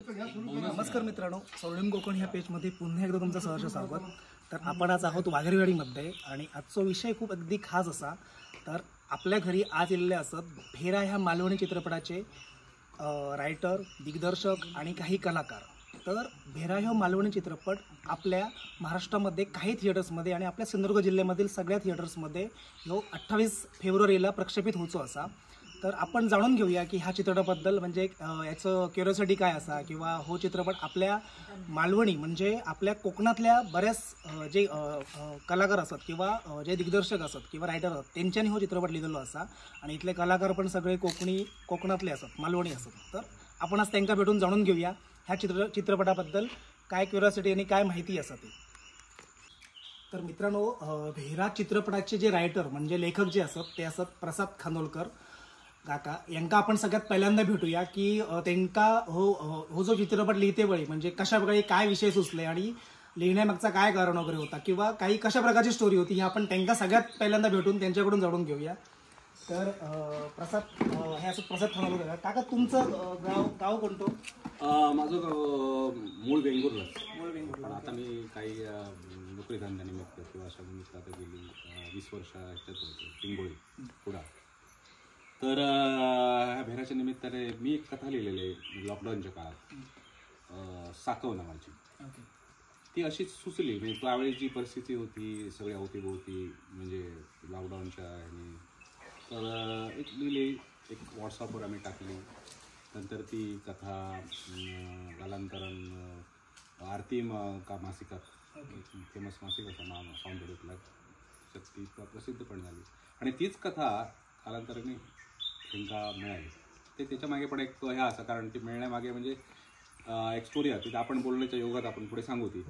नमस्कार मित्रांनो, स्वर्णिम कोकण ह्या पेजमध्ये पुन्हा एकदा तुमचं सहर्ष स्वागत। तर आपण आज आहोत वाघेरेवाडीमध्ये आणि आजचा विषय खूप अगदी खास असा। तर आपल्या घरी आज आलेले असत भेरा ह्या मालवणी चित्रपटाचे रायटर, दिग्दर्शक आणि काही कलाकार। तर भेरा ह्या मालवणी चित्रपट आपल्या महाराष्ट्रामध्ये काही थिएटर्समध्ये आणि आपल्या सिंधुदुर्ग जिल्ह्यामधील सगळ्या थिएटर्समध्ये ह्यो 28 फेब्रुवारीला प्रक्षेपित होतो असा। तर आपण जाणून घेऊया की ह्या चित्रपटाबद्दल म्हणजे याचं क्युरिओसिटी काय असा किंवा हो चित्रपट आपल्या मालवणी म्हणजे आपल्या कोकणातल्या बऱ्याच जे कलाकार असतात किंवा जे दिग्दर्शक असतात किंवा रायटर असतात त्यांच्यानी हो चित्रपट लिहिलेलो असा आणि इथले कलाकार पण सगळे कोकणातले असतात, मालवणी असतात। तर आपण आज त्यांना भेटून जाणून घेऊया ह्या चित्रपटाबद्दल काय क्युरिओसिटी आणि काय माहिती असा ती। तर मित्रांनो, भेरा चित्रपटाचे जे रायटर म्हणजे लेखक जे असतात ते असतात प्रसाद खानोलकर काका। यांका आपण सगळ्यात पहिल्यांदा भेटूया की त्यांका हो जो चित्रपट लिहिते वेळी म्हणजे कशा प्रकारे काय विषय सुचले आणि लिहिण्यामागचा काय कारण वगैरे होता किंवा काही कशा प्रकारची स्टोरी होती हे आपण त्यांना सगळ्यात पहिल्यांदा भेटून त्यांच्याकडून जाणून घेऊया। तर हे असं प्रसाद खानोलकर काका, तुमचं गाव कोणतं? माझं गाव मूळ वेंगुर्ला, पण आता मी काही नोकरी धंद्यानिमित्त किंवा अशा निमित्त आता गेली 20 वर्ष ह्याच्यात होतो पिंगोळी पुढा। तर ह्या भेराच्या निमित्ताने मी एक कथा लिहिलेली आहे लॉकडाऊनच्या काळात, साकव नावाची। ती अशीच सुचली म्हणजे त्यावेळी जी परिस्थिती होती सगळ्या अवतीभोवती म्हणजे लॉकडाऊनच्या ह्याने, तर एक लिहिली, एक व्हॉट्सअपवर आम्ही टाकली। नंतर ती कथा कालांतरण आरती मासिकात, फेमस मासिक असं नाव साऊंड ती प्रसिद्ध पण झाली आणि तीच कथा कालांतराने त्यांना मिळाली। ते त्याच्या मागे पण एक ह्या असा कारण ती मिळण्यामागे म्हणजे एक स्टोरी आहे ती आपण बोलण्याच्या योगात आपण पुढे सांगू ती,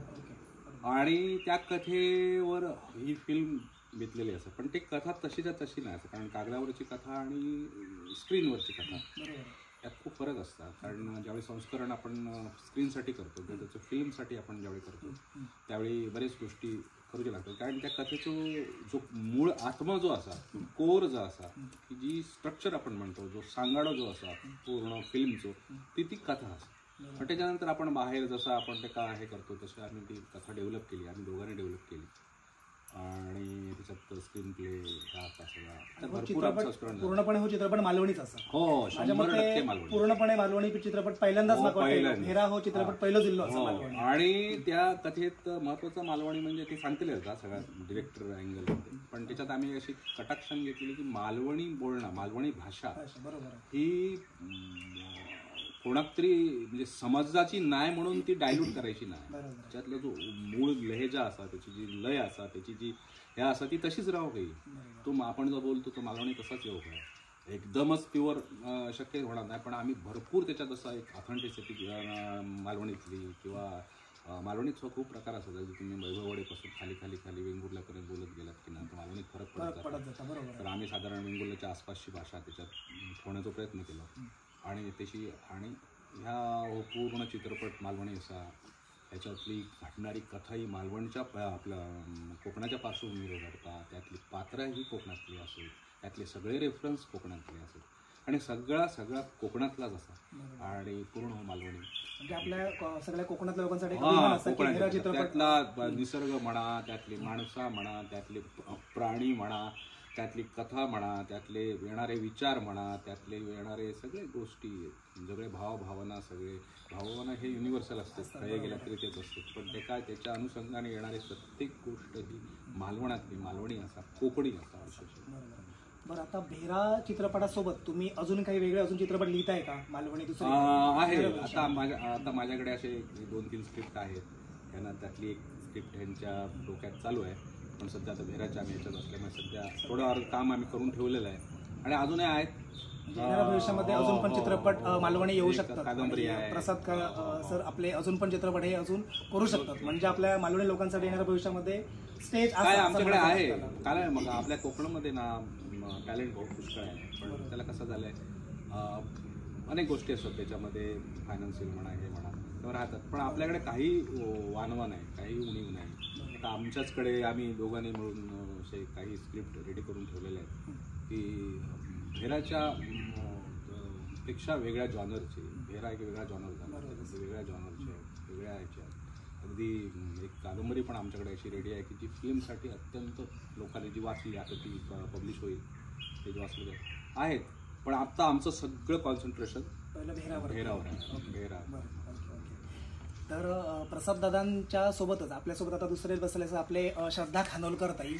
आणि त्या कथेवर ही फिल्म घेतलेली असं। पण ती कथा तशीच्या तशी नाही असं, कारण कागदावरची कथा आणि स्क्रीनवरची कथा यात खूप फरक असतात। कारण ज्यावेळी संस्करण आपण स्क्रीनसाठी करतो किंवा त्याचं फिल्मसाठी आपण ज्यावेळी करतो त्यावेळी बरेच गोष्टी करूच्या लागतात। कारण त्या कथेचं जो मूळ आत्मा जो असा, कोर जो असा, की जी स्ट्रक्चर आपण म्हणतो, जो सांगाडा जो असा पूर्ण फिल्मचो ती कथा असते। पण त्याच्यानंतर आपण बाहेर जसं आपण ते हे करतो तसं आम्ही ती कथा डेव्हलप केली, आम्ही दोघांनी डेव्हलप केली आणि त्याच्यात स्क्रीन प्ले पूर्णपणे हो चित्रपट मालवणीच असा। हो, 100% मालवणी, पूर्णपणे मालवणी चित्रपट पहिल्यांदाच भेरा हो चित्रपट पहिलं जिल्हा असा। आणि त्या कथेत महत्वाचं मालवणी म्हणजे ते सांगतील का सगळ्या डिरेक्टर अँगल, पण त्याच्यात आम्ही अशी कटाक्षण घेतली की मालवणी बोलणं, मालवणी भाषा ही कोणाक तरी म्हणजे समाजाची नाही म्हणून ती डायल्यूट करायची नाही। त्याच्यातला जो मूळ लहेजा असा, त्याची जी लय असा, त्याची जी हे असा ती तशीच राहू काही। तो आपण जो बोलतो तो मालवणी तसाच येऊ काय, एकदमच प्युअर शक्य होणार नाही, पण आम्ही भरपूर त्याच्यात असा एक ऑथेंटिसिटी मालवणीतली किंवा मालवणीचा खूप प्रकार असतात। जर तुम्ही वैभववाडीपासून खाली खाली खाली वेंगुर्ल्यापर्यंत बोलत गेलात की नाही तर मालवणीत फरक पडत जातो। तर आम्ही साधारण वेंगुर्ल्याच्या आसपासची भाषा त्याच्यात ठेवण्याचा प्रयत्न केला आणि त्याची आणि ह्या पूर्ण चित्रपट मालवणी असा, ह्याच्यातली घडणारी कथा ही मालवणच्या आपल्या कोकणाच्या पार्श्वभूमीवर घडतात, त्यातली पात्र ही कोकणातली असेल, त्यातले सगळे रेफरन्स कोकणातले असेल आणि सगळा कोकणातलाच असा आणि पूर्ण मालवणी म्हणजे आपल्या सगळ्या कोकणातल्या लोकांसाठी त्यातला निसर्ग म्हणा, त्यातली माणसं म्हणा, त्यातले प्राणी म्हणा, त्यातली कथा म्हणा, त्यातले येणारे विचार म्हणा, त्यातले येणारे सगळे गोष्टी, सगळे भावभावना, सगळे भावभावना हे युनिव्हर्सल असतात, काही गेल्या तरी तेच असते, पण ते काय त्याच्या अनुषंगाने येणारे प्रत्येक गोष्ट ही मालवणातली, मालवणी असा, कोकणी असा विशेष। बरं, आता भेरा चित्रपटासोबत तुम्ही अजून काही वेगळे अजून चित्रपट लिहिताय का मालवणी? आहे आता माझ्याकडे असे 2-3 स्क्रिप्ट आहेत, त्यांना त्यातली एक स्क्रिप्ट ह्यांच्या डोक्यात चालू आहे, पण सध्या आता भेराच्या आम्ही ह्याच्यात असल्यामुळे सध्या थोडं काम आम्ही करून ठेवलेलं आहे आणि अजूनही आहेत। येणाऱ्या भविष्यामध्ये अजून पण चित्रपट मालवणी येऊ शकतात, कादंबरी आहे। प्रसाद सर आपले अजून पण चित्रपट हे अजून करू शकतात, म्हणजे आपल्या मालवणी लोकांसाठी येणाऱ्या भविष्यामध्ये स्टेज काय आमच्याकडे आहे। काय मग आपल्या कोकणामध्ये ना टॅलेंट बहुत पुष्कळ आहे, पण त्याला कसं झालंय अनेक गोष्टी असतात त्याच्यामध्ये, फायनान्शियल म्हणा हे म्हणा तर राहतात, पण आपल्याकडे काही वानवा नाही, काही उणीव नाही। आता आमच्याचकडे आम्ही दोघांनी मिळून असे काही स्क्रिप्ट रेडी करून ठेवलेले आहेत की भेराच्या पेक्षा वेगळ्या जॉनरचे भेरा एक वेगळा जॉनर झाला, वेगळ्या जॉनरचे आहेत, वेगळ्या ह्याच्या आहेत. अगदी एक कादंबरी पण आमच्याकडे अशी रेडी आहे की जी फिल्मसाठी अत्यंत लोकांनी जी वाचली, आता ती पब्लिश होईल, ते जे वाचले आहेत. पण आत्ता आमचं सगळं कॉन्सन्ट्रेशन भेरावर आहे. भेरा. तर प्रसाद दादांच्या सोबतच आपल्यासोबत आता दुसरे बसले आपले श्रद्धा खानोलकर ताई.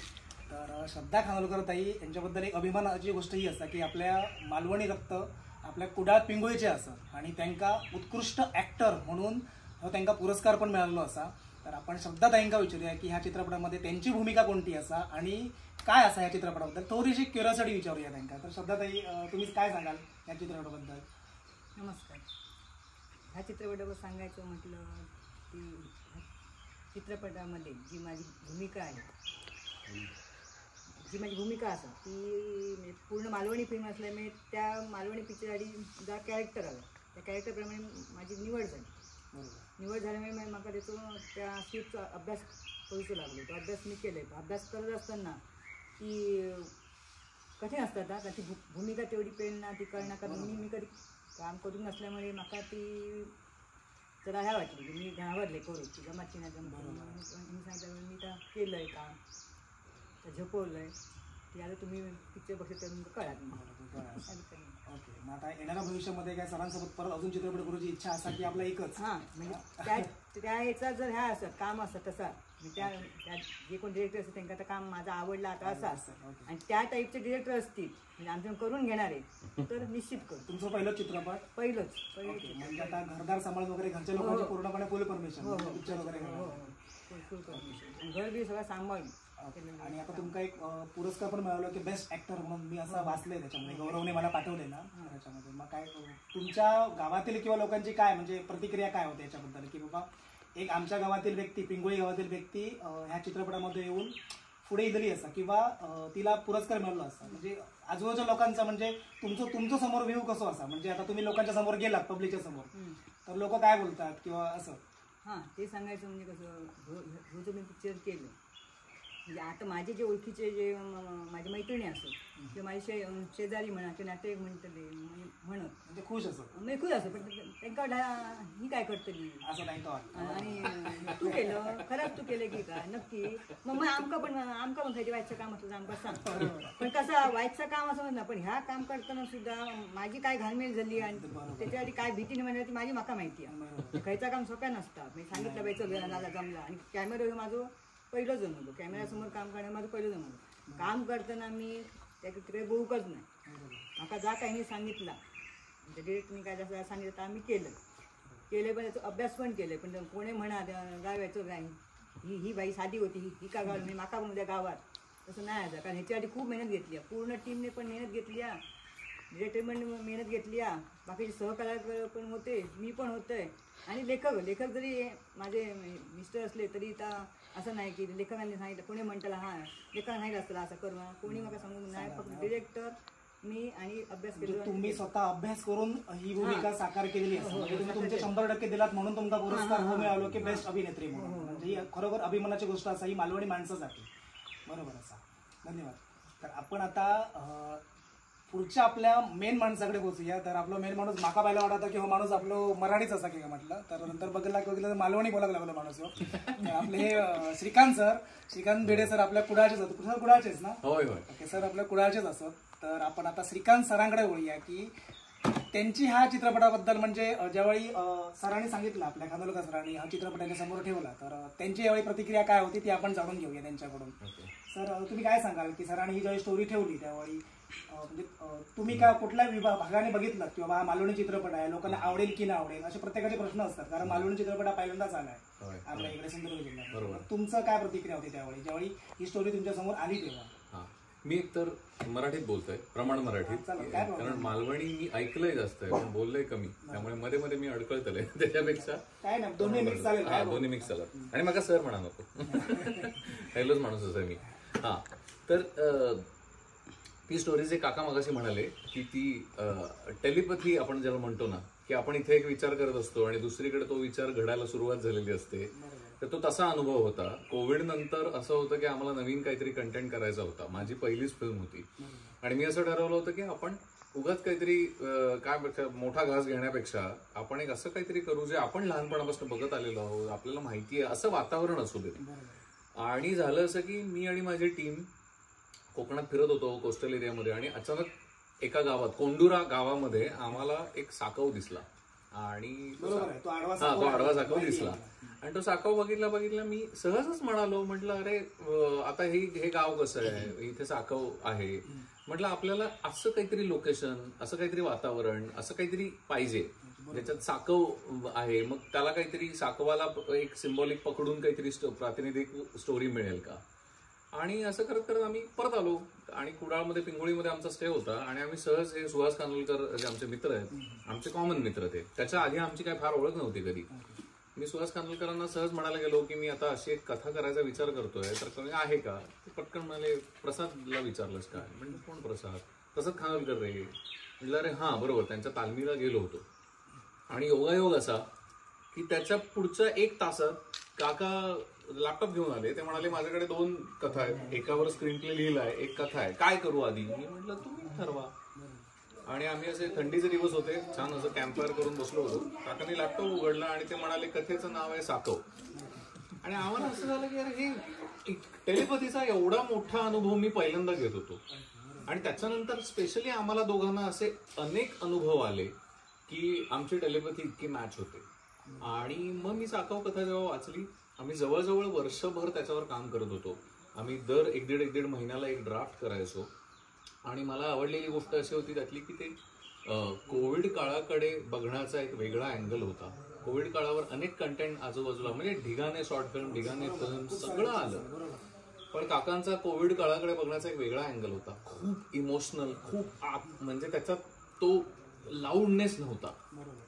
तर श्रद्धा खानोलकर ताई यांच्याबद्दल एक अभिमानाची गोष्ट ही असा की आपल्या मालवणी रक्त आपल्या कुडाळ पिंगोळीचे असत आणि त्यांना उत्कृष्ट ॲक्टर म्हणून त्यांना पुरस्कार पण मिळालो असा. तर आपण श्रद्धा ताईंका विचारूया की ह्या चित्रपटामध्ये त्यांची भूमिका कोणती असा आणि काय असा या चित्रपटाबद्दल थोडीशी क्युरिओसिटी विचारूया त्यांना. तर श्रद्धा ताई तुम्ही काय सांगाल या चित्रपटाबद्दल? नमस्कार. ह्या चित्रपटाबद्दल सांगायचं म्हटलं की चित्रपटामध्ये जी माझी भूमिका आहे, जी माझी भूमिका असं ती पूर्ण मालवणी फिल्म असल्यामुळे त्या मालवणी पिक्चरसाठी जा कॅरेक्टर आलं त्या कॅरेक्टरप्रमाणे माझी निवड झाली. निवड झाल्यामुळे मला त्याचं त्या स्क्रिप्टचा अभ्यास करूच लागलो. तो अभ्यास मी केले. अभ्यास करत असताना ती कठीण असतात का ती भूमिका तेवढी प्रेरणा ती कळणार, कारण मी कधी काम करून नसल्यामुळे मला ती जरा ह्या वाटली की मी घाबरले करू की जमाची नाही जमत. मी सांगितलं मी तर केलं आहे काम, तर झोपवलं आहे की आता तुम्ही पिक्चर बघितलं तर तुमचं कळा. ओके. मग आता येणाऱ्या भविष्यामध्ये काय सरांसोबत परत अजून चित्रपट करूची इच्छा असा की आपला एकच? हां, म्हणजे त्या ह्याचा जर ह्या असं काम असतं तसा त्या जे कोण डिरेक्टर असतात त्यांना आता काम माझं आवडलं आता असं असतं आणि त्या टाईपचे डिरेक्टर असतील म्हणजे आमच्याकडून करून घेणारे तर निश्चित करू. तुमचं पहिलं चित्रपट? पहिलंच. म्हणजे आता घरदार सांभाळ वगैरे घरच्या लोकांचे पूर्णपणे फुल परमिशन पिक्चर वगैरे फुल परमिशन, घर बी सगळं सांभाळून. आणि आता तुमका एक पुरस्कार पण मिळाला की बेस्ट ऍक्टर म्हणून मी असं वाचलंय त्याच्यामध्ये, गौरवने मला पाठवलेला त्याच्यामध्ये. मग काय तुमच्या गावातील किंवा लोकांची काय म्हणजे प्रतिक्रिया काय होते याच्याबद्दल की बाबा एक आमच्या गावातील व्यक्ती, पिंगोळी गावातील व्यक्ती ह्या चित्रपटामध्ये येऊन पुढे इदली असा किंवा तिला पुरस्कार मिळाला असा, म्हणजे आजूबाजूच्या लोकांचा म्हणजे तुमचं समोर व्ह्यू कसं असा, म्हणजे आता तुम्ही लोकांच्या समोर गेलात पब्लिकच्या समोर तर लोक काय बोलतात किंवा असं? हां, ते सांगायचं म्हणजे कसं जो जो मी पिक्चर केलं म्हणजे आता माझे जे ओळखीचे जे माझ्या मैत्रिणी असत किंवा माझे शेजारी म्हणा किंवा नातेवाईक म्हणतले म्हणत म्हणजे खुश असं मी खुश असं, पण त्यांना ही काय करतली असं त्यांना वाटतं आणि तू केलं खरंच तू केलं की काय नक्की मग आमका पण खायची व्हायचं काम असतं आमका सांग. पण कसं व्हायचं काम असं म्हणलं, पण ह्या काम करताना सुद्धा माझी काय घालमेल झाली आणि त्याच्यासाठी काय भीतीने म्हणली ती माझी माका माहिती आहे. खायचं काम सोप्या नसतात. मी सांगितलं बाईचं झाला जमला आणि कॅमेरा माझं पहिलं जमवलं, कॅमेऱ्यासमोर काम करण्यात माझं पहिलं जमवलं. काम करताना मी त्याकडे बोलूकच नाही. माका जा काही सांगितला म्हणजे डिरेक्ट मी काय जसं सांगितलं तर आम्ही केलं पण त्याचा अभ्यास पण केलं. पण कोणी म्हणा गावायचं काय ही बाई साधी होती ही का गाव मी माका पण उद्या गावात तसं नाही आहे. कारण ह्याच्यासाठी खूप मेहनत घेतली आहे, पूर्ण टीमने पण मेहनत घेतली आहे, डिरेक्टर पण मेहनत घेतली आहे, बाकीचे सहकलाकार पण होते, मी पण होतोय आणि लेखक जरी माझे मिस्टर असले तरी तर असं नाही की लेखकांनी सांगितलं कोणी म्हणताला हां लेखकांना सांगितलं असतं असं करू कोणी मला सांगून नाही. फक्त डिरेक्टर मी आणि अभ्यास केला. तुम्ही स्वतः अभ्यास करून ही भूमिका साकार केलेली असते. म्हणजे तुम्ही तुमचे 100% दिलात म्हणून तुमचा पुरस्कार मिळालो की बेस्ट अभिनेत्री म्हणून. म्हणजे ही खरोखर अभिमानाची गोष्ट असा ही मालवणी माणसासाठी. बरोबर असा. धन्यवाद. तर आपण आता पुढच्या आपल्या मेन माणसाकडे पोहोचूया. तर आपला मेन माणूस माका पाहिला वाटतं की हो माणूस आपलं मराठीच असा की म्हटलं तर नंतर बघायला तर मालवणी बोलायला लागलो माणूस. आपले हे श्रीकांत भिडे सर आपल्या कुडाळचेच होते. सर कुडाळचेच ना? होय होय. ओके सर आपल्या कुडाळचेच असत. तर आपण आता श्रीकांत सरांकडे बोलूया की त्यांची ह्या चित्रपटाबद्दल म्हणजे ज्यावेळी सरांनी सांगितलं आपल्या खानोलकर सरांनी हा चित्रपट त्यांच्या समोर ठेवला तर त्यांची यावेळी प्रतिक्रिया काय होती ती आपण जाणून घेऊया त्यांच्याकडून. सर तुम्ही काय सांगाल की सरांनी ही ज्यावेळी स्टोरी ठेवली त्यावेळी म्हणजे तुम्ही का कुठल्या भागाने बघितलं किंवा हा मालवणी चित्रपट आहे लोकांना आवडेल की नाही आवडेल असे प्रत्येकाचे प्रश्न असतात. कारण मालवणी चित्रपट हा पहिल्यांदाच आलाय आपल्या इकडे सिंधुदुर्ग जिल्ह्यात. तुमचं काय प्रतिक्रिया होती त्यावेळी ज्यावेळी ही स्टोरी तुमच्या समोर आली तेव्हा? मी तर मराठीत बोलतोय, प्रमाण मराठीत, कारण मालवणी मी ऐकलंय जास्त आहे पण बोललंय कमी, त्यामुळे मध्ये मध्ये मी अडकळतलंय. त्याच्यापेक्षा काय नाही दोन्ही मिक्स चालेल. दोन्ही मिक्स चालत. आणि मग सर म्हणा नको पहिलंच माणूसच आहे मी. हा तर ती स्टोरी जे काका मगाशी म्हणाले की ती टेलिपॅथी आपण ज्याला म्हणतो ना की आपण इथे एक विचार करत असतो आणि दुसरीकडे तो विचार घडायला सुरुवात झालेली असते. तर तो तसा अनुभव होता. कोविड नंतर असं होतं की आम्हाला नवीन काहीतरी कंटेंट करायचा होता. माझी पहिलीच फिल्म होती आणि मी असं ठरवलं होतं की आपण उगाच काहीतरी काय मोठा घास घेण्यापेक्षा आपण एक असं काहीतरी करू जे आपण लहानपणापासून बघत आलेलो आहोत, आपल्याला माहिती आहे असं वातावरण असू दे. आणि झालं असं की मी आणि माझी टीम कोकणात फिरत होतो कोस्टल एरियामध्ये, आणि अचानक एका गावात, कोंडुरा गावामध्ये आम्हाला एक साकव दिसला. आणि तो आडवा साकव दिसला, आणि तो साकव बघितला मी सहजच म्हटलं अरे आता हे गाव कसं आहे, इथे साकव आहे, म्हटलं आपल्याला असं काहीतरी लोकेशन, असं काहीतरी वातावरण, असं काहीतरी पाहिजे ज्याच्यात साकव आहे. मग त्याला काहीतरी साकवाला एक सिम्बॉलिक पकडून काहीतरी प्रातिनिधिक स्टोरी मिळेल का. आणि असं करत करत आम्ही परत आलो, आणि कुडाळमध्ये पिंगोळीमध्ये आमचा स्टे होता. आणि आम्ही सहज, हे सुहास कानोलकर जे आमचे मित्र आहेत, आमचे कॉमन मित्र ते, त्याच्या आधी आमची काय फार ओळख नव्हती कधी. मी सुहास कानोलकरांना सहज म्हणायला गेलो की मी आता अशी एक कथा करायचा विचार करतोय, तर कोणी आहे का. ते पटकन म्हणाले प्रसादला विचारलंस काय. म्हणजे कोण प्रसाद खानोलकर रे. म्हटलं अरे हां बरोबर, त्यांच्या तालमीला गेलो होतो. आणि योगायोग असा की त्याच्या पुढच्या 1 तासात काका लॅपटॉप घेऊन आले. ते म्हणाले माझ्याकडे 2 कथा आहेत, एकावर स्क्रीन प्ले लिहिलाय, एक कथा आहे, काय करू आधी. मी म्हटलं तुम्ही ठरवा. आणि आम्ही असे थंडीचे दिवस होते, छान असं कॅम्पफायर करून बसलो होतो. काकांनी लॅपटॉप उघडला आणि ते म्हणाले कथेचं नाव आहे साकव. आणि आम्हाला असं झालं की अरे हे टेलिपथीचा एवढा मोठा अनुभव मी पहिल्यांदा घेत होतो. आणि त्याच्यानंतर स्पेशली आम्हाला दोघांना असे अनेक अनुभव आले की आमची टेलिपथी इतकी मॅच होते. आणि मग मी साकव कथा जेव्हा वाचली, आम्ही जवळजवळ वर्षभर त्याच्यावर काम करत होतो. आम्ही दर 1-1.5 महिन्याला एक ड्राफ्ट करायचो. आणि मला आवडलेली गोष्ट अशी होती त्यातली की ते कोविड काळाकडे बघण्याचा एक वेगळा अँगल होता. कोविड काळावर अनेक कंटेंट आजूबाजूला, म्हणजे ढिगाने शॉर्ट फिल्म, ढिगाने फिल्म सगळं आलं. पण काकांचा कोविड काळाकडे बघण्याचा एक वेगळा अँगल होता, खूप इमोशनल, खूप म्हणजे त्याच्यात तो लाऊडनेस नव्हता.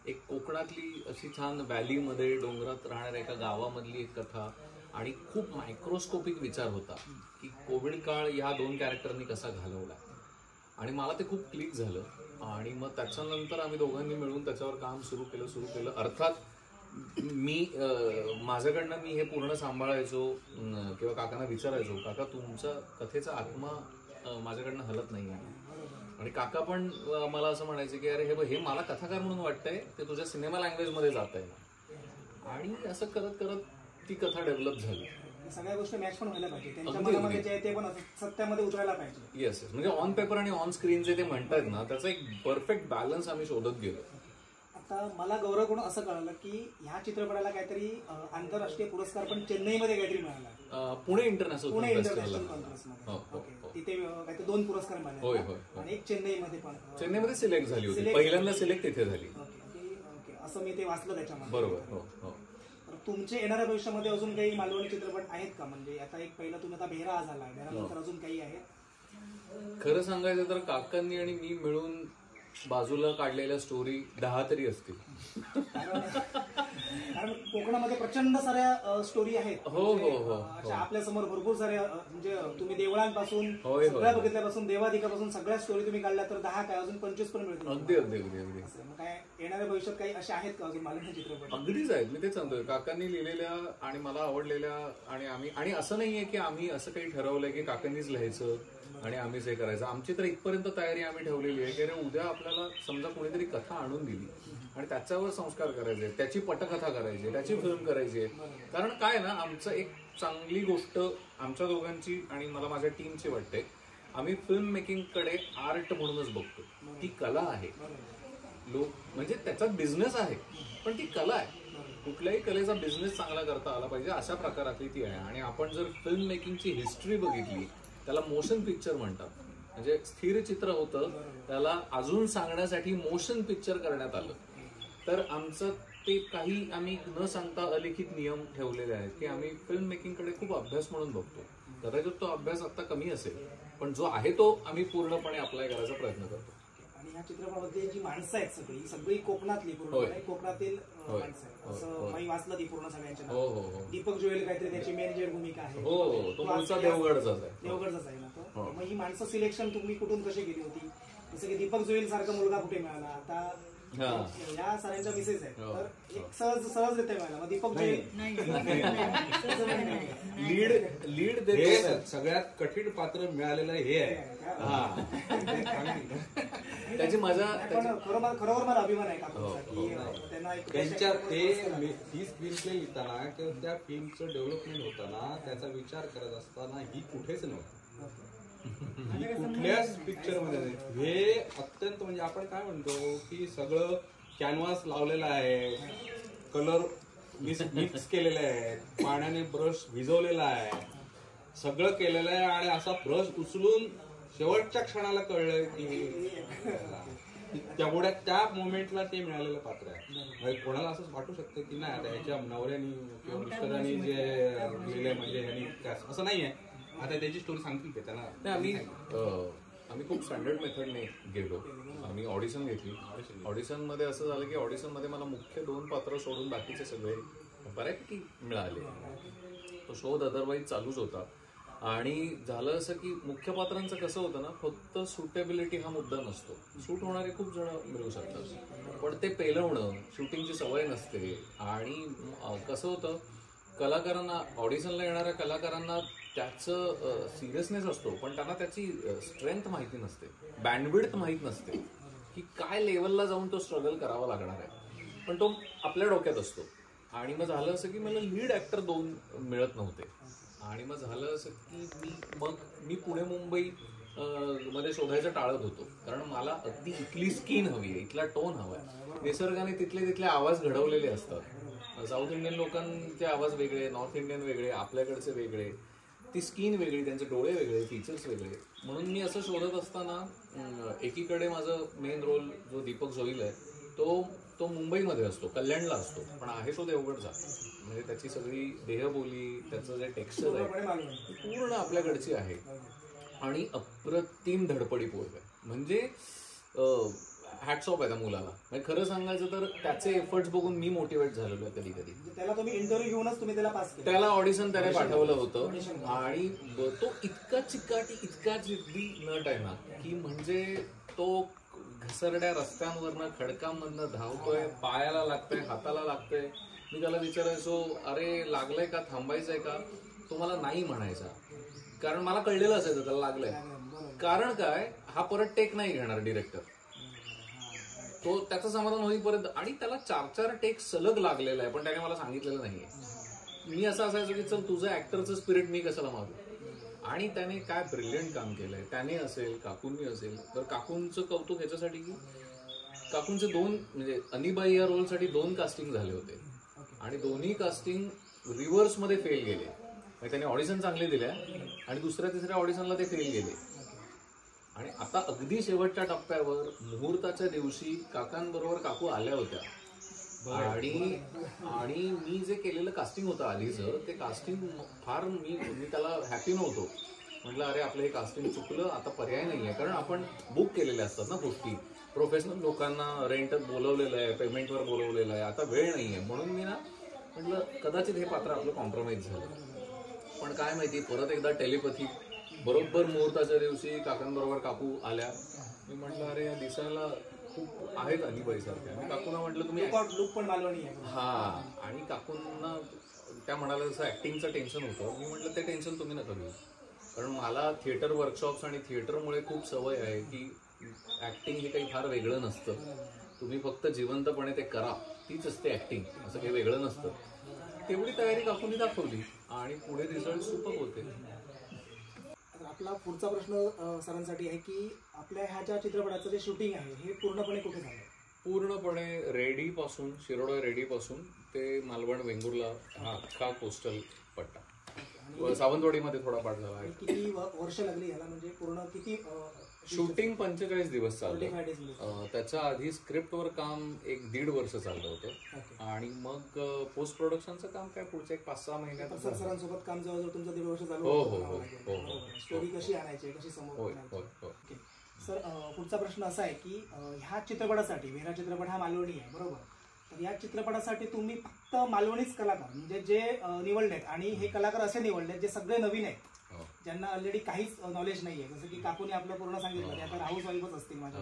एक कोकणातली अशी छान व्हॅलीमध्ये डोंगरात राहणाऱ्या एका गावामधली एक कथा, आणि खूप मायक्रोस्कोपिक विचार होता की कोविड काळ ह्या 2 कॅरेक्टरनी कसा घालवला. आणि मला ते खूप क्लिक झालं. आणि मग त्याच्यानंतर आम्ही दोघांनी मिळून त्याच्यावर काम सुरू केलं. अर्थात माझ्याकडनं मी हे पूर्ण सांभाळायचो किंवा काकांना विचारायचो, काका तुमचा कथेचा आत्मा माझ्याकडनं हलत नाही आहे. आणि काका पण मला असं म्हणायचे की अरे हे मला कथाकार म्हणून वाटतंय, ते तुझ्या सिनेमा लँग्वेजमध्ये जात आहे. आणि असं करत करत ती कथा डेव्हलप झाली. सगळ्या गोष्टी मॅच पण व्हायला पाहिजे, त्यांच्या मनामध्ये जे आहे ते पण सत्यामध्ये उतरायला पाहिजे. येस, म्हणजे ऑन पेपर आणि ऑन स्क्रीन जे ते म्हणतात ना, त्याचा एक परफेक्ट बॅलन्स आम्ही शोधत गेलो. आता मला गौरवकडून असं कळलं की ह्या चित्रपटाला काहीतरी आंतरराष्ट्रीय पुरस्कार पण चेन्नईमध्ये काहीतरी मिळाला. पुणे इंटरनॅशनल फेस्टिवलमध्ये तिथे काहीतरी 2 पुरस्कार मिळाले, आणि एक चेन्नईमध्ये सिलेक्ट झाली होती, पहिल्यांदा सिलेक्ट तिथे झाली. असं मी ते वाचलं त्याच्यामध्ये. बरोबर. तुमचे येणाऱ्या भविष्यामध्ये अजून काही मालवणी चित्रपट आहेत का? म्हणजे आता एक पहिला तुम्ही आता भेरा झालाय, भेरानंतर अजून काही आहेत? खरं सांगायचं तर काकांनी आणि मी मिळून बाजूला काढलेल्या स्टोरी 10 तरी असतील. कारण कोकणामध्ये प्रचंड साऱ्या स्टोरी आहेत. हो. आपल्या समोर भरपूर साऱ्या, म्हणजे तुम्ही देवळांपासून सगळ्या बघितल्यापासून देवाधिकापासून सगळ्या स्टोरी तुम्ही काढल्या तर 10 काय अजून 25 पण मिळतील. अगदी. काय येणाऱ्या भविष्यात काही असे आहेत का अजून मालवणी चित्रपट? अगदीच आहेत. मी तेच सांगतोय, काकांनी लिहिलेल्या आणि मला आवडलेल्या. आणि असं नाहीये की आम्ही असं काही ठरवलंय की काकांनीच लिहायचं आणि आम्हीच हे करायचं. आमची तर इथपर्यंत तयारी आम्ही ठेवलेली आहे की अरे उद्या आपल्याला समजा कोणीतरी कथा आणून दिली आणि त्याच्यावर संस्कार करायचे, त्याची पटकथा करायची, त्याची फिल्म करायची. कारण काय ना, आमचं एक चांगली गोष्ट आमच्या दोघांची आणि मला माझ्या टीमची वाटते, आम्ही फिल्म मेकिंगकडे आर्ट म्हणूनच बघतो. ती कला आहे, म्हणजे त्याचा बिझनेस आहे पण ती कला आहे. कुठल्याही कलेचा बिझनेस चांगला करता आला पाहिजे अशा प्रकारातली ती आहे. आणि आपण जर फिल्म मेकिंगची हिस्ट्री बघितली, त्याला मोशन पिक्चर म्हणतात. म्हणजे स्थिर चित्र होतं, त्याला अजून सांगण्यासाठी मोशन पिक्चर करण्यात आलं. तर आमचं ते काही आम्ही न सांगता अलिखित नियम ठेवलेले आहेत की आम्ही फिल्म मेकिंगकडे खूप अभ्यास म्हणून बघतो. कदाचित तो अभ्यास आता कमी असेल, पण जो आहे तो आम्ही पूर्णपणे अप्लाय करायचा प्रयत्न करतो. आणि ह्या चित्रपटामध्ये जी माणसं आहेत सगळी कोकणातली, पूर्ण कोकणातील माणसं आहेत असं मी वाचलं ती पूर्ण सगळ्यांच्या. दीपक जोयल काहीतरी त्याची मेन भूमिका आहे. तो देवगडचाच आहे ना तो. मग ही माणसं सिलेक्शन तुम्ही कुठून कशी केली होती? जसं की दीपक जोयल सारखा मुलगा कुठे मिळाला? आता या सरांच्या मिसेस आहेत, तर एक सहज देते मला. मग दीपक लीड हे सगळ्यात कठीण पात्र मिळालेलं हे आहे. त्याची मजा खरोखर मला अभिमान आहे काकूंचा की त्यांना त्यांच्या ते ही स्क्रीन प्ले लिहिताना किंवा त्या फिल्मचं डेव्हलपमेंट होताना त्याचा विचार करत असताना ही कुठेच नव्हती. ही कुठल्याच पिक्चर मध्ये नाही. हे अत्यंत म्हणजे आपण काय म्हणतो की सगळं कॅनव्हास लावलेला आहे, कलर मिक्स केलेले आहे, पाण्याने ब्रश भिजवलेला आहे, सगळं केलेलं आहे आणि असा ब्रश उचलून शेवटच्या क्षणाला कळलंय की तेवढ्या त्या मोमेंटला ते मिळालेलं पात्र आहे. कोणाला असंच वाटू शकतं की नाही आता याच्या नवऱ्यानी किंवा मिस्टरांनी जे लिहिलंय म्हणजे ह्यांनी असं नाहीये. आता त्याची स्टोरी सांगतील ते त्यांना. आम्ही खूप स्टँडर्ड मेथडने गेलो. आम्ही ऑडिशन घेतली. ऑडिशन मध्ये असं झालं की ऑडिशन मध्ये मला मुख्य 2 पात्र सोडून बाकीचे सगळे बऱ्यापैकी मिळाले. तो शोध अदरवाईज चालूच होता. आणि झालं असं की मुख्य पात्रांचं कसं होतं ना, फक्त सुटेबिलिटी हा मुद्दा नसतो. सूट होणारे खूप जण मिळू शकतात, पण ते पेलवणं, शूटिंगची सवय नसते. आणि कसं होतं, कलाकारांना, ऑडिशनला येणाऱ्या कलाकारांना त्याचं सिरियसनेस असतो, पण त्यांना त्याची स्ट्रेंथ माहिती नसते, बँडविड्थ माहीत नसते की काय लेवलला जाऊन तो स्ट्रगल करावा लागणार आहे. पण तो आपल्या डोक्यात असतो. आणि मग झालं असं की मला लीड ॲक्टर 2 मिळत नव्हते. आणि मग झालं असं की मी पुणे मुंबई मध्ये शोधायचं टाळत होतो, कारण मला अगदी इथली स्किन हवी आहे, इथला टोन हवा आहे. निसर्गाने तिथले आवाज घडवलेले असतात. साऊथ इंडियन लोकांचे आवाज वेगळे, नॉर्थ इंडियन वेगळे, आपल्याकडचे वेगळे, ती स्किन वेगळी, त्यांचे डोळे वेगळे, फीचर्स वेगळे. म्हणून मी असं शोधत असताना एकीकडे माझं मेन रोल जो दीपक जोईल आहे तो मुंबईमध्ये असतो, कल्याणला असतो, पण आहे तो देवगडचा. म्हणजे त्याची सगळी देहबोली, त्याचं जे टेक्स्चर आहे पूर्ण आपल्याकडची आहे. आणि अप्रतिम धडपडी पोरग आहे. म्हणजे हॅट्स ऑफ आहे त्या मुलाला. म्हणजे खरं सांगायचं तर त्याचे एफर्ट्स बघून मी मोटिवेट झालेलो आहे कधी कधी. त्याला तुम्ही इंटरव्ह्यू घेऊनच तुम्ही त्याला पास केलं? त्याला ऑडिशन त्याने पाठवलं होतं. आणि तो इतका चिकाटी, इतका जिद्दी नट आहे ना की म्हणजे तो घसरड्या रस्त्यांवरनं, खडकांमधनं धावतोय, पायाला लागतंय, हाताला लागतंय. मी त्याला विचारायचो, अरे लागलंय का, थांबायचंय का? तो मला नाही म्हणायचा, कारण मला कळलेलं असायचं त्याला लागलंय. कारण काय, हा परत टेक नाही घेणार डिरेक्टर. तो त्याचं समाधान होईपर्यंत. आणि त्याला 4-4 टेक सलग लागलेला आहे, पण त्याने मला सांगितलेलं नाहीये. मी असं असायचो की चल तुझं ऍक्टरचं स्पिरिट मी कशाला मागू. आणि त्याने काय ब्रिलियंट काम केलंय. त्याने असेल, काकूंनी असेल. तर काकूंचं कौतुक याच्यासाठी की काकूंचे 2 म्हणजे अनिबाई या रोलसाठी 2 कास्टिंग झाले होते, आणि दोन्ही कास्टिंग रिव्हर्समध्ये फेल गेले. म्हणजे त्याने ऑडिशन चांगले दिल्या आणि दुसऱ्या-तिसऱ्या ऑडिशनला ते फेल गेले. आणि आता अगदी शेवटच्या टप्प्यावर मुहूर्ताच्या दिवशी काकांबरोबर काकू आल्या होत्या. आणि मी जे केलेलं कास्टिंग होतं आधीचं, ते कास्टिंग फार मी त्याला हॅपी नव्हतो. म्हटलं अरे आपलं हे कास्टिंग चुकलं, आता पर्याय नाही आहे. कारण आपण बुक केलेल्या असतात ना गोष्टी, प्रोफेशनल लोकांना रेंट बोलवलेलं आहे, पेमेंटवर बोलवलेलं आहे, आता वेळ नाही आहे. म्हणून मी ना म्हटलं कदाचित हे पात्र आपलं कॉम्प्रोमाइज झालं. पण काय माहिती, परत एकदा टेलिपॅथी, बरोबर मुहूर्ताच्या दिवशी काकांबरोबर काकू आल्या. मी म्हटलं अरे या दिसायला खूप आहेत अनिबाई सारख्या. मी काकूंना म्हटलं तुम्ही लुक पण मालवणी आहे. हा. आणि काकूंना त्या म्हणाल्या जसं ऍक्टिंगचं टेन्शन होतं. मी म्हटलं ते टेन्शन तुम्ही नका घेऊ, कारण मला थिएटर वर्कशॉप्स आणि थिएटरमुळे खूप सवय आहे की ऍक्टिंग हे काही फार वेगळं नसतं. तुम्ही फक्त जिवंतपणे ते करा, तीच असते ऍक्टिंग, असं काही वेगळं नसतं. तेवढी तयारी काकूंनी दाखवली आणि पुढे रिझल्ट सुपर होते. आपला पुढचा प्रश्न सरांसाठी आहे की आपल्या ह्या ज्या चित्रपटाचं जे शूटिंग आहे हे पूर्णपणे कुठे झालं? पूर्णपणे रेडी पासून, शिरोडा रेडी पासून ते मालवण, वेंगुर्ला हा अख्खा कोस्टल पट्टा. सावंतवाडीमध्ये थोडा पाठ झाला आहे. किती वर्ष लागली याला, म्हणजे पूर्ण किती? शूटिंग 45 दिवस चाललं. त्याच्या आधी स्क्रिप्टवर काम 1-1.5 वर्ष चाललं होतं. आणि मग पोस्ट प्रोडक्शनचं काम काय पुढच्या 5-6 महिन्यात. सरांसोबत काम जवळजवळ तुमचं 1.5 वर्ष चालू हो. स्टोरी कशी आणायची, कशी समोर. सर पुढचा प्रश्न असा आहे की ह्या चित्रपटासाठी, वेरा चित्रपट हा मालवणी आहे बरोबर, तर या चित्रपटासाठी तुम्ही फक्त मालवणीच कलाकार म्हणजे जे निवडले आहेत, आणि हे कलाकार असे निवडले जे सगळे नवीन आहेत, ज्यांना ऑलरेडी काहीच नॉलेज नाहीये. जसं की काकूने आपलं पूर्ण सांगितलं, ते आता हाऊस वाईफच असतील माझ्या.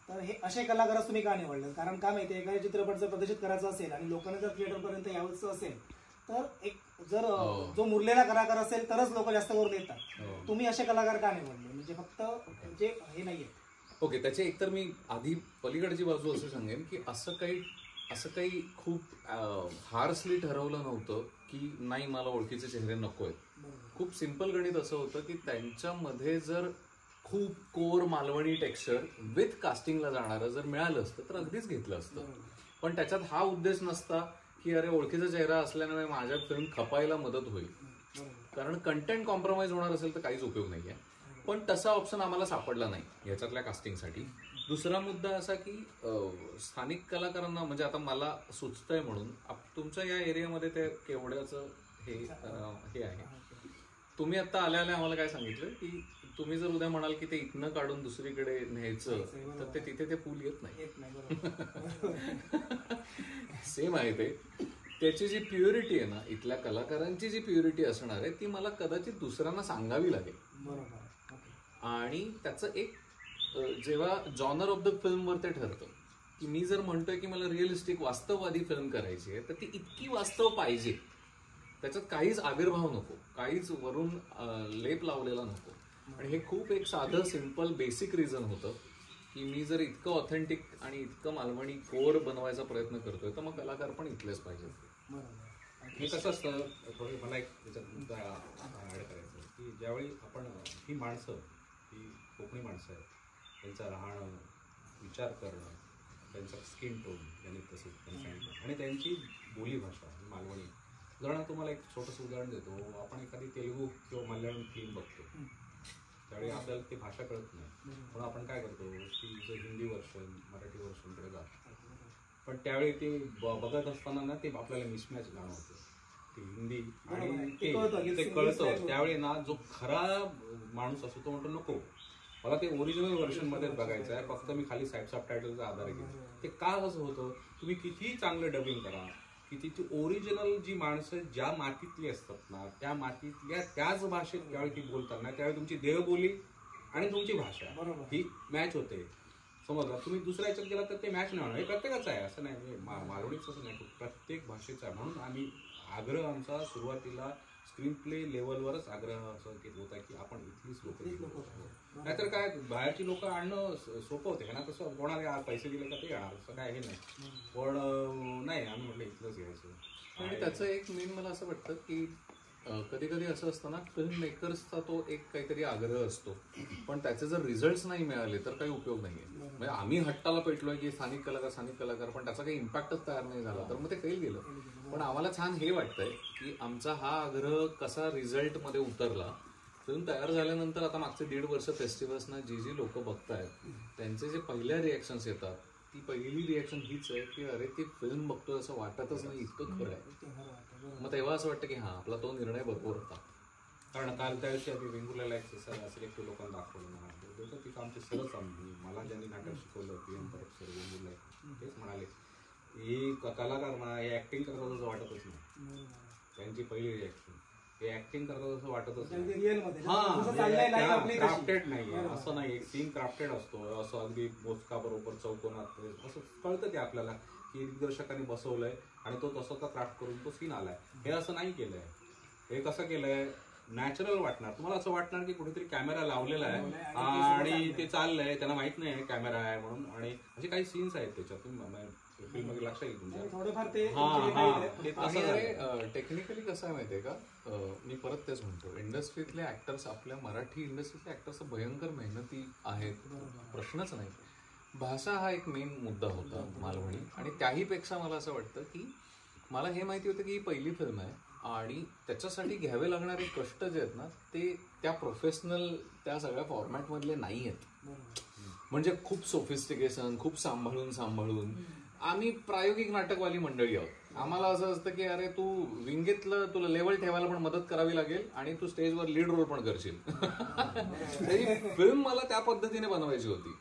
तर हे असे कलाकारच तुम्ही का निवडले? कारण काय माहिती, एखादा चित्रपट जर प्रदर्शित करायचा असेल आणि लोकांना जर थिएटरपर्यंत यायचं असेल तर एक जर जो मुरलेला कलाकार असेल तरच लोक जास्त करून येतात. तुम्ही असे कलाकार का निवडले? म्हणजे फक्त जे हे नाहीये. ओके, त्याचे एकतर मी आधी पलीकडची बाजू असं सांगेन की असं काही खूप हार्सली ठरवलं नव्हतं की नाही मला ओळखीचे चेहरे नको आहेत. खूप सिंपल गणित असं होतं की त्यांच्यामध्ये जर खूप कोर मालवणी टेक्स्चर विथ कास्टिंगला जाणारं जर मिळालं असतं तर अगदीच घेतलं असतं. पण त्याच्यात हा उद्देश नसता की अरे ओळखीचा चेहरा असल्याने माझ्या फिल्म खपायला मदत होईल. कारण कंटेंट कॉम्प्रोमाइज होणार असेल तर काहीच उपयोग नाहीये. पण तसा ऑप्शन आम्हाला सापडला नाही याच्यातल्या कास्टिंगसाठी. दुसरा मुद्दा असा की स्थानिक कलाकारांना म्हणजे आता मला सुचतंय म्हणून तुमच्या या एरियामध्ये ते केवढ्याचं हे आहे. तुम्ही आता आल्या आम्हाला काय सांगितलं की तुम्ही जर उद्या म्हणाल की ते इथनं काढून दुसरीकडे न्यायचं तर ते तिथे ते पूल येत नाही. सेम आहे ते. त्याची जी प्युरिटी आहे ना, इथल्या कलाकारांची जी प्युरिटी असणार आहे ती मला कदाचित दुसऱ्यांना सांगावी लागेल. आणि त्याचं एक जेव्हा जॉनर ऑफ द फिल्मवर ते ठरतं की मी जर म्हणतोय की मला रिअलिस्टिक वास्तववादी फिल्म करायची आहे तर ती इतकी वास्तव पाहिजे, त्याच्यात काहीच आविर्भाव नको, काहीच वरून लेप लावलेला नको. आणि हे खूप एक साधं सिंपल बेसिक रिझन होतं की मी जर इतकं ऑथेंटिक आणि इतकं मालवणी कोर बनवायचा प्रयत्न करतोय तर मग कलाकार पण इथलेच पाहिजेत. हे कसं असतं, थोडी मला एक त्याच्यात मुद्दा ॲड करायचा की ज्यावेळी आपण ही माणसं, ही कोकणी माणसं आहेत, त्यांचं राहणं, विचार करणं, त्यांचा स्किन टोन यांनी तसंच आणि त्यांची बोलीभाषा मालवणी. उदाहरणार्थ तुम्हाला एक छोटंसं उदाहरण देतो. आपण एखादी तेलुगू किंवा मल्याळम फिल्म बघतो त्यावेळी आपल्याला ती भाषा कळत नाही, म्हणून आपण काय करतो की हिंदी वर्षन मराठी वर्षनकडे जातो. पण त्यावेळी ते बघत असताना ना ते आपल्याला मिसमॅच जाणवतं. ते हिंदी आणि ते कळतं. त्यावेळी ना जो खरा माणूस असतो तो म्हणतो नको मला ते ओरिजिनल व्हर्शनमध्येच बघायचं आहे, फक्त मी खाली साईड सबटायटलचा आधार घेतो. ते का असं होतं? तुम्ही कितीही चांगलं डबिंग करा, की ती ओरिजिनल जी माणसं ज्या मातीतली असतात ना त्या मातीतल्या त्याच भाषेत त्यावेळी ती बोलतात ना त्यावेळी तुमची देहबोली आणि तुमची भाषा ही मॅच होते. समजलं? तुम्ही दुसऱ्या याच्यात गेला तर ते मॅच नाही होणार. हे प्रत्येकाचं आहे, असं नाही मालवणीच असं नाही, प्रत्येक भाषेचा आहे. म्हणून आम्ही आग्रह आमचा सुरुवातीला स्क्रीन प्ले लेवलवरच आग्रह असं होता की आपण इथलीच लोक, नाहीतर काय बाहेरची लोक आणणं सोपं होते ना, तसं कोणाला पैसे दिले का ते येणार असं काय हे नाही. पण नाही, आम्ही म्हटलं इथलंच घ्यायचं. आणि त्याचं एक मेन मला असं वाटतं की कधी कधी असं असतं ना, फिल्म मेकर्सचा तो एक काहीतरी आग्रह असतो पण त्याचे जर रिझल्ट नाही मिळाले तर काही उपयोग नाहीये. म्हणजे आम्ही हट्टाला पेटलोय की स्थानिक कलाकार पण त्याचा काही इम्पॅक्टच तयार नाही झाला तर मग ते फेल गेलं. पण आम्हाला छान हे वाटतंय की आमचा हा आग्रह कसा रिझल्टमध्ये उतरला. फिल्म तयार झाल्यानंतर आता मागचे 1.5 वर्ष फेस्टिवल्सना जी लोक बघतायत त्यांचे जे पहिल्या रिॲक्शन्स येतात ती पहिली रिॲक्शन हीच आहे की अरे ती फिल्म बघतोय असं वाटतच नाही, इतकं खरं आहे. मग तेव्हा असं वाटतं की हा आपला तो निर्णय बरोबर होता. कारण काल त्या दिवशी आम्ही वेंगुर्ल्याला एक सिलेक्टिव्ह लोकांना दाखवलं ना, तिथं आमचे सरच मला ज्यांनी नाटक शिकवलं PM परब सर वेंगुर्ला तेच म्हणाले ही कलाकार म्हणा हे ऍक्टिंग करतात असं वाटतच नाही. त्यांची पहिली रिॲक्शन हे ऍक्टिंग करतात असं वाटतच नाही. क्राफ्टेड नाहीये असं नाही, एक सीन क्राफ्टेड असतो असं अगदी मोजका बरोबर चौकोनात असं कळतं ते आपल्याला की दिग्दर्शकांनी बसवलंय आणि तो तसा क्राफ्ट करून तो सीन आलाय. हे असं नाही केलंय. हे कसं केलंय नॅचरल वाटणार. तुम्हाला असं वाटणार की कुठेतरी कॅमेरा लावलेला आहे आणि ते चाललंय, त्यांना माहित नाही कॅमेरा आहे म्हणून. आणि असे काही सीन्स आहेत त्याच्यात फिल्म मध्ये लक्षात येईल तुमच्या. टेक्निकली कसं आहे माहितीये का, मी परत तेच म्हणतो इंडस्ट्रीतले ऍक्टर्स आपल्या मराठी इंडस्ट्रीतले ऍक्टर्स भयंकर मेहनती आहेत, प्रश्नच नाही. भाषा हा एक मेन मुद्दा होता मालवणी. आणि त्याहीपेक्षा मला असं वाटतं की मला हे माहिती होतं की ही पहिली फिल्म आहे आणि त्याच्यासाठी घ्यावे लागणारे कष्ट जे आहेत ना ते त्या प्रोफेशनल त्या सगळ्या फॉर्मॅटमधले नाही आहेत. म्हणजे खूप सोफिस्टिकेशन, खूप सांभाळून आम्ही प्रायोगिक नाटकवाली मंडळी आहोत. आम्हाला असं असतं की अरे तू विंगेतलं तुला लेवल ठेवायला पण मदत करावी लागेल आणि तू स्टेजवर लीड रोल पण करशील. फिल्म मला त्या पद्धतीने बनवायची होती.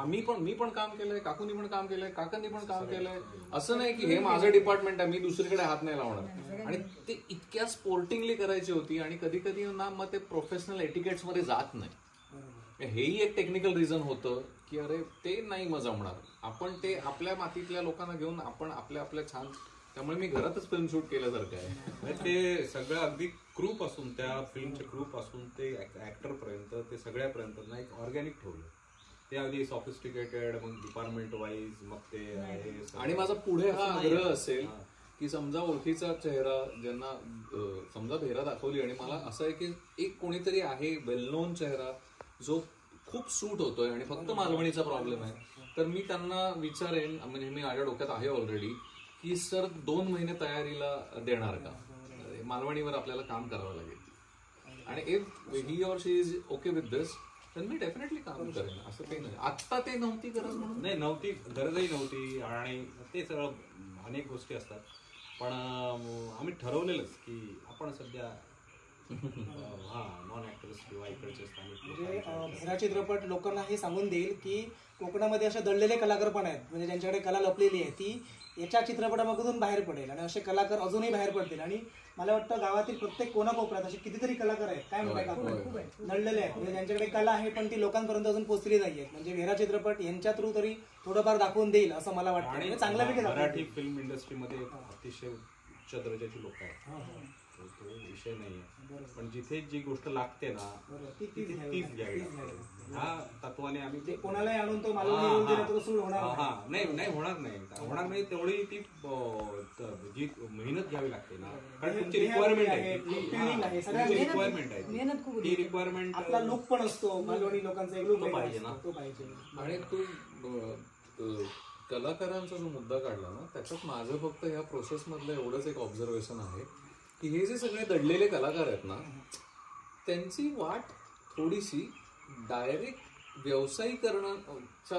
मी पण काम केलंय, काकूंनी पण काम केलंय, काकांनी पण काम केलंय. असं नाही की हे माझं डिपार्टमेंट आहे मी दुसरीकडे हात नाही लावणार. आणि ते इतक्या स्पोर्टिंगली करायची होती आणि कधी कधी ना मग ते प्रोफेशनल एटिकेट्स मध्ये जात नाही. हेही एक टेक्निकल रिझन होतं की अरे ते नाही मजा जमणार, आपण ते आपल्या मातीतल्या लोकांना घेऊन आपण आपल्या छान, त्यामुळे मी घरातच फिल्म शूट केल्यासारखं आहे. ते सगळं अगदी क्रू पासून, त्या फिल्मचे क्रू पासून ते ऍक्टर पर्यंत, ते सगळ्यापर्यंत ना एक ऑर्गॅनिक ठेवलं. ते अगदी सॉफिस्टिकेटेड, मग डिपार्टमेंट वाईज, मग ते आहे. आणि माझा पुढे हा आग्रह असेल की समजा ओळखीचा चेहरा ज्यांना समजा भेरा दाखवली आणि मला असं आहे की एक कोणीतरी आहे वेल नोन चेहरा जो खूप सूट होतोय आणि फक्त मालवणीचा प्रॉब्लेम आहे, तर मी त्यांना विचारेन, म्हणजे मी माझ्या डोक्यात आहे ऑलरेडी, की सर 2 महिने तयारीला देणार का, मालवणीवर आपल्याला काम करावं लागेल, आणि if he or she is okay with this तर मी डेफिनेटली काम करेन. असं काही नाही, आत्ता ते नव्हती गरज म्हणून नाही, नव्हती, गरजही नव्हती, आणि ते सगळं अनेक गोष्टी असतात. पण आम्ही ठरवलेलंच की आपण सध्या नॉन ऍक्टर्स किंवा इकडचे म्हणजे भेरा चित्रपट लोकांना हे सांगून देईल की कोकणामध्ये असे दडलेले कलाकार पण आहेत, म्हणजे ज्यांच्याकडे कला लपलेली आहे ती याच्या चित्रपटामधून बाहेर पडेल, आणि असे कलाकार अजूनही बाहेर पडतील. आणि मला वाटतं गावातील प्रत्येक कोणाकोपऱ्यात असे कितीतरी कलाकार आहेत, काय म्हणतात आपण, दडलेले आहेत, म्हणजे ज्यांच्याकडे कला आहे पण ती लोकांपर्यंत अजून पोहोचली नाहीये. म्हणजे भेरा चित्रपट यांच्या थ्रू तरी थोडंफार दाखवून देईल असं मला वाटतं. आणि चांगल्यापैकी मराठी फिल्म इंडस्ट्रीमध्ये अतिशय उच्च दर्जाची लोक आहेत, तो विषय नाहीये. पण जिथे जी गोष्ट लागते ना तीच घ्यावी लागते. ह्या तत्वाने आम्ही ते कोणालाही आणून तो मालवणी सूट होणार नाही होणार नाही तेवढी ती जी मेहनत घ्यावी लागते ना, कारण तुमची रिक्वायरमेंट आहे, मेहनत खूप ती रिक्वायरमेंट. आपला लुक पण असतो, मालवणी लोकांचा एक लुक पाहिजे ना, तो पाहिजे. आणि तू कलाकारांचा जो मुद्दा काढला ना, त्याच्यात माझं फक्त ह्या प्रोसेस मधलं एवढंच एक ऑब्झर्वेशन आहे की हे जे सगळे दडलेले कलाकार आहेत ना, त्यांची वाट थोडीशी डायरेक्ट व्यावसायीकरणाच्या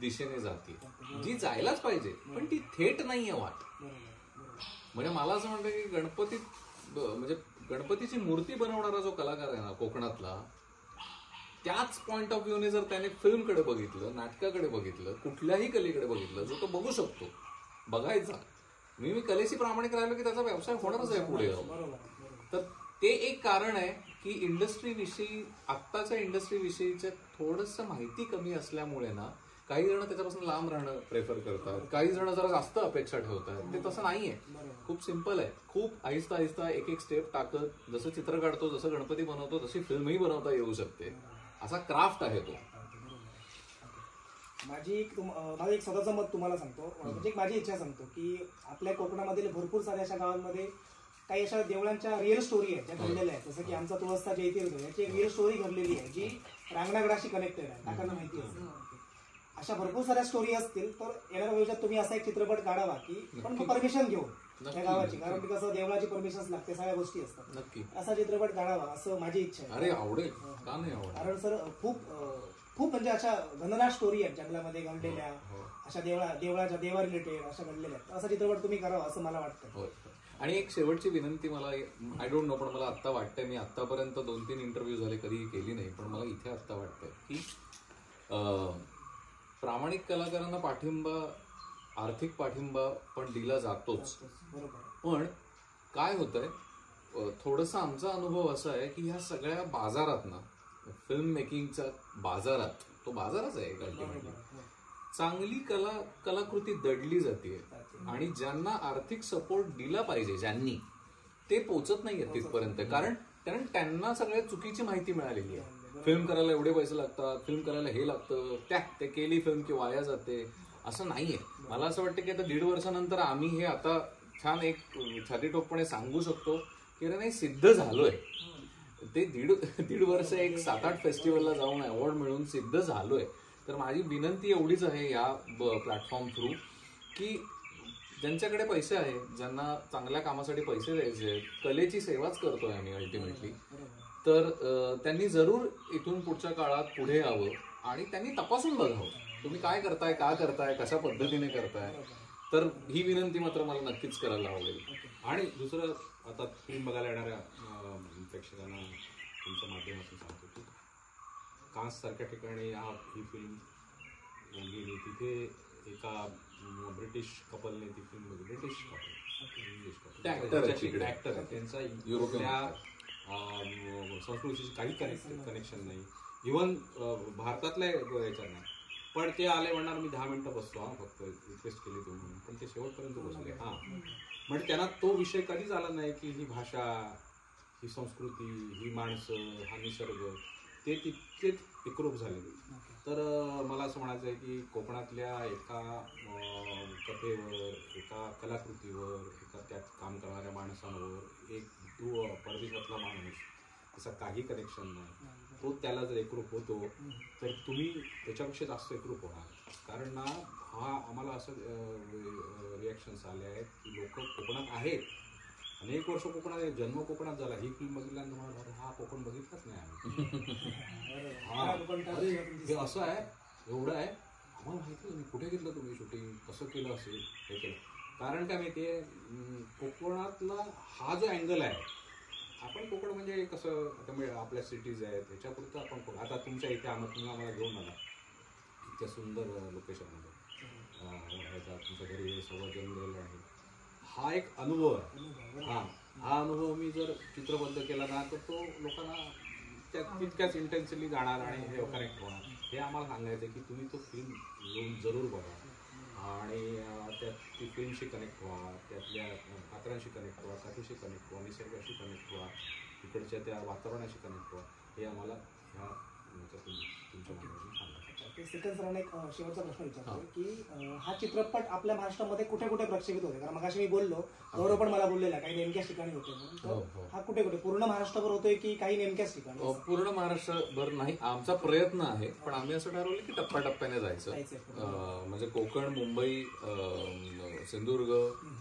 दिशेने जाते, जी जायलाच पाहिजे, पण ती थेट नाहीये वाट. म्हणजे मला असं म्हणतं की म्हणजे गणपतीची मूर्ती बनवणारा जो कलाकार आहे ना कोकणातला, त्याच पॉइंट ऑफ व्ह्यूने जर त्याने फिल्मकडे बघितलं, नाटकाकडे बघितलं, कुठल्याही कलेकडे बघितलं, जो तो बघू शकतो, बघायचा. मी कलेशी प्रामाणिक राहिलो की त्याचा व्यवसाय होणारच आहे पुढे. तर ते एक कारण आहे की इंडस्ट्रीविषयी, आत्ताच्या इंडस्ट्रीविषयीच्या थोडंसं माहिती कमी असल्यामुळे ना काही जण त्याच्यापासून लांब राहणं प्रेफर करतात, काही जण जरा जास्त अपेक्षा ठेवतात. ते तसं नाहीये, खूप सिम्पल आहे. खूप आहिस्ता आहिस्ता एक एक स्टेप टाकत जसं चित्र काढतो, जसं गणपती बनवतो, तशी फिल्मही बनवता येऊ शकते. असा क्राफ्ट आहे तो. माझं एक स्वतःचं मत तुम्हाला सांगतो, म्हणजे एक माझी इच्छा सांगतो की आपल्या कोकणामधील भरपूर साऱ्या अशा गावांमध्ये काही अशा देवळांच्या रिअल स्टोरी आहेत ज्या घडलेल्या आहेत. जसं की आमचा तुळसचा जयतीर्थ, याची एक रिअल स्टोरी घडलेली आहे जी रांगणागडाशी कनेक्टेड आहे, काकांना माहिती असेल. अशा भरपूर साऱ्या स्टोरी असतील तर येणाऱ्या भविष्यात तुम्ही असा एक चित्रपट काढावा की पण तो परमिशन घेऊन त्या गावाची, कारण की कसं देवळाची परमिशन लागते, सगळ्या गोष्टी असतात. नक्की असा चित्रपट काढावा असं माझी इच्छा आहे. अरे आवडेल, का नाही आवडेल. कारण सर खूप म्हणजे अशा घनदाट स्टोरी आहेत जंगलामध्ये घडलेल्या, अशा देवा रिलेटेड अशा घडलेल्या आहेत. असा चित्रपट तुम्ही करावा असं मला वाटतं. आणि एक शेवटची विनंती मला, आय डोंट नो, पण मला आत्ता वाटतंय, मी आत्तापर्यंत 2-3 इंटरव्ह्यू झाले, कधीही केली नाही, पण मला इथे आत्ता वाटतंय की प्रामाणिक कलाकारांना पाठिंबा, आर्थिक पाठिंबा पण दिला जातोच. पण काय होतंय, थोडंसं आमचा अनुभव असा आहे की ह्या सगळ्या बाजारात ना, फिल्म मेकिंगच्या बाजारात, तो बाजारच आहे अल्टिमेटली, चांगली कलाकृती दडली जाते आणि ज्यांना आर्थिक सपोर्ट दिला पाहिजे, ज्यांनी, ते पोचत नाहीये तिथपर्यंत. कारण त्यांना सगळ्या चुकीची माहिती मिळालेली आहे. फिल्म करायला एवढे पैसे लागतात, फिल्म करायला हे लागतं, ते केली फिल्म की वाया जाते, असं नाहीये. मला असं वाटतं की आता 1.5 वर्षानंतर आम्ही हे आता छान एक छातीठोकपणे सांगू शकतो की अरे नाही, सिद्ध झालोय. ते 1.5 वर्ष एक 7-8 फेस्टिवलला जाऊन अवॉर्ड मिळून सिद्ध झालोय. तर माझी विनंती एवढीच आहे या प्लॅटफॉर्म थ्रू की ज्यांच्याकडे पैसे आहेत, ज्यांना चांगल्या कामासाठी पैसे द्यायचे, कलेची सेवाच करतोय आम्ही अल्टिमेटली, तर त्यांनी जरूर इथून पुढच्या काळात पुढे यावं आणि त्यांनी तपासून बघावं तुम्ही काय करताय, का करताय, कशा पद्धतीने करताय. तर ही विनंती मात्र मला नक्कीच करायला आवडेल. आणि दुसरं, आता फिल्म बघायला येणाऱ्या प्रेक्षकांना तुमच्या माध्यमातून सांगतो की कान्स सारख्या ठिकाणी ही फिल्म गेली, तिथे एका ब्रिटिश कपलने ती फिल्म बघितली. British couple, English couple, actor, त्यांचा युरोपियन संस्कृतीशी काही कनेक्शन नाही. इव्हन भारतातल्या याच्यात नाही. पण ते आले म्हणणार मी 10 मिनिटं बसतो हा फक्त रिक्वेस्ट केली तुम्ही, पण ते शेवटपर्यंत बसले. हां म्हणजे त्यांना तो विषय कधीच आला नाही की ही भाषा, ही संस्कृती, ही माणसं, हा निसर्ग, ते तितकेच एकरूप झालेले. तर मला असं म्हणायचं आहे की कोकणातल्या एका कथेवर, एका कलाकृतीवर, एका त्यात काम करणाऱ्या माणसांवर एक परदेशातला माणूस असा काही कनेक्शन नाही, तो त्याला जर एकरूप होतो तर तुम्ही त्याच्यापेक्षा जास्त एकरूप होणार. कारण ना हा आम्हाला असं रिॲक्शन्स आले आहेत की लोक कोकणात आहेत, अनेक वर्ष कोकणात आहे, जन्म कोकणात झाला, ही फिल्म बघितल्यानंतर मला हा कोकण बघितलाच नाही आम्ही. हा हे असं आहे, एवढं आहे, आम्हाला माहिती नाही कुठे घेतलं तुम्ही शूटिंग, कसं केलं असेल, हे केलं. कारण काय माहिती आहे, कोकणातला हा जो अँगल आहे, आपण कोकण म्हणजे कसं आता आपल्या सिटीज आहेत ह्याच्यापुरतं आपण आता तुमच्या इथे तुम्ही आम्हाला घेऊन आला इतक्या सुंदर लोकेशनमध्ये, तुमच्या घरी सगळं जंगल आहे, हा एक अनुभव आहे. हा अनुभव मी जर चित्रबद्ध केला ना तर तो लोकांना तितक्याच इंटेन्सिव्हली जाणार आणि हे कनेक्ट होणार. हे आम्हाला सांगायचं की तुम्ही तो फिल्म येऊन जरूर बघा आणि त्यात ती फिल्मशी कनेक्ट व्हा, त्यातल्या पात्रांशी कनेक्ट व्हा, कथेशी कनेक्ट व्हा, निसर्गाशी कनेक्ट व्हा, तिकडच्या त्या वातावरणाशी कनेक्ट व्हा. हे आम्हाला ह्या तुमच्या माध्यमातून सांगायचं. सेकंड सरांना एक शेवटचा प्रश्न विचारतो की हा चित्रपट आपल्या महाराष्ट्रामध्ये कुठे कुठे प्रक्षेपित होते? कारण मगाशी मी बोललो, गौरव पण मला बोललेला काही नेमक्याच ठिकाणी होते म्हणून, तर हा कुठे कुठे पूर्ण महाराष्ट्रभर होतोय की काही नेमक्याच ठिकाणी? पूर्ण महाराष्ट्रभर नाही, आमचा प्रयत्न आहे, पण आम्ही असं ठरवलं की टप्प्याटप्प्याने जायचं. म्हणजे कोकण, मुंबई, सिंधुदुर्ग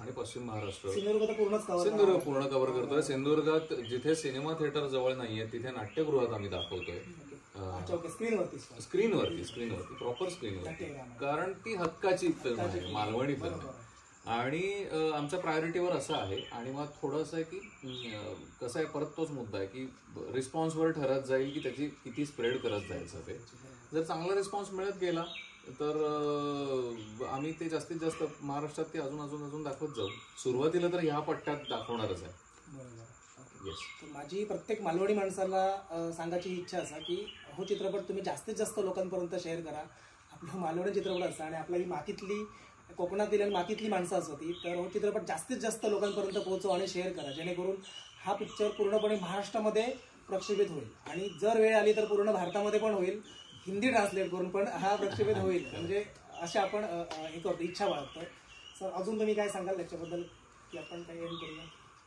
आणि पश्चिम महाराष्ट्र. सिंधुदुर्ग पूर्ण कव्हर करतोय. सिंधुदुर्गात जिथे सिनेमा थिएटर जवळ नाहीये तिथे नाट्यगृहात आम्ही दाखवतोय, स्क्रीनवरती प्रॉपर स्क्रीनवरती, कारण ती हक्काची फिल्म आहे, मालवणी फिल्म आहे. आणि आमच्या प्रायोरिटीवर असं आहे. आणि मग थोडंसं आहे की कसं आहे, परत तोच मुद्दा आहे की रिस्पॉन्सवर ठरत जाईल की त्याची किती स्प्रेड करत जायचं. ते जर चांगला रिस्पॉन्स मिळत गेला तर आम्ही ते जास्तीत जास्त महाराष्ट्रात ते अजून दाखवत जाऊ. सुरुवातीला तर ह्या पट्ट्यात दाखवणारच आहे. माझी प्रत्येक मालवणी माणसाला सांगायची इच्छा असा की हो चित्रपट तुम्ही जास्तीत जास्त लोकांपर्यंत शेअर करा. आपलं मालवणी चित्रपट असतं आणि आपला ही मातीतली, कोकणातील आणि मातीतली माणसं असती, तर हो चित्रपट जास्तीत जास्त लोकांपर्यंत पोहोचवा आणि शेअर करा, जेणेकरून हा पिक्चर पूर्णपणे महाराष्ट्रामध्ये प्रक्षेपित होईल. आणि जर वेळ आली तर पूर्ण भारतामध्ये पण होईल, हिंदी ट्रान्सलेट करून पण हा प्रक्षेपित होईल. म्हणजे असे आपण हे करतो, इच्छा बाळगतोय. सर अजून तुम्ही काय सांगाल त्याच्याबद्दल की आपण काही एंड करूया?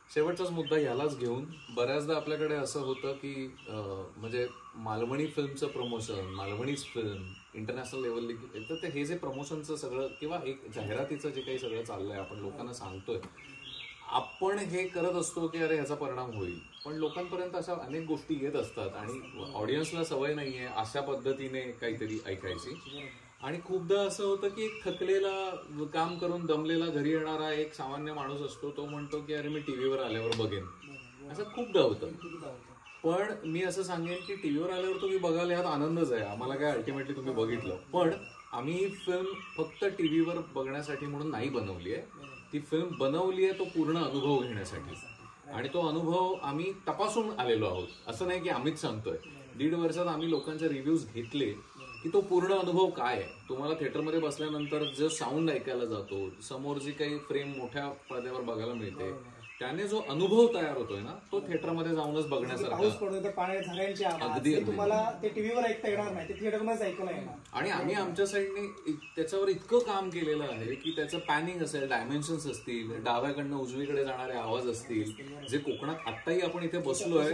शेवटचाच मुद्दा ह्यालाच घेऊन बऱ्याचदा आपल्याकडे असं होतं की म्हणजे मालवणी फिल्मचं प्रमोशन, मालवणीच फिल्म इंटरनॅशनल लेवलला, तर ते हे जे प्रमोशनचं सगळं किंवा एक जाहिरातीचं जे काही सगळं चाललंय, आपण लोकांना सांगतोय, आपण हे करत असतो की अरे ह्याचा परिणाम होईल, पण लोकांपर्यंत अशा अनेक गोष्टी येत असतात आणि ऑडियन्सला सवय नाहीये अशा पद्धतीने काहीतरी ऐकायची. आणि खूपदा असं होतं की एक थकलेला, काम करून दमलेला घरी येणारा एक सामान्य माणूस असतो, तो म्हणतो की अरे मी टीव्हीवर आल्यावर बघेन. असं खूपदा होतं. पण मी असं सांगेन की टीव्हीवर आल्यावर तुम्ही बघाल ह्यात आनंदच आहे, आम्हाला काय अल्टिमेटली तुम्ही बघितलं. पण आम्ही ही फिल्म फक्त टीव्हीवर बघण्यासाठी म्हणून नाही बनवली आहे. ती फिल्म बनवली आहे तो पूर्ण अनुभव घेण्यासाठी, आणि तो अनुभव आम्ही तपासून आलेलो आहोत. असं नाही की आम्हीच सांगतोय. 1.5 वर्षात आम्ही लोकांचे रिव्ह्यूज घेतले की तो पूर्ण अनुभव काय आहे. तुम्हाला थिएटरमध्ये बसल्यानंतर जो साऊंड ऐकायला जातो, समोर जी काही फ्रेम मोठ्या पडद्यावर बघायला मिळते, त्याने जो अनुभव तयार होतोय ना, तो थिएटरमध्ये जाऊनच बघण्यासारखा. अगदी तुम्हाला ते टीव्हीवर ऐकता येणार नाही, ते थिएटरमध्येच ऐकायला येणार. आणि आम्ही आमच्या साईडने त्याच्यावर इतकं काम केलेलं आहे की त्याचं पॅनिंग असेल, डायमेन्शन्स असतील, डाव्याकडनं उजवीकडे जाणारे आवाज असतील, जे कोकणात आत्ताही आपण इथे बसलोय,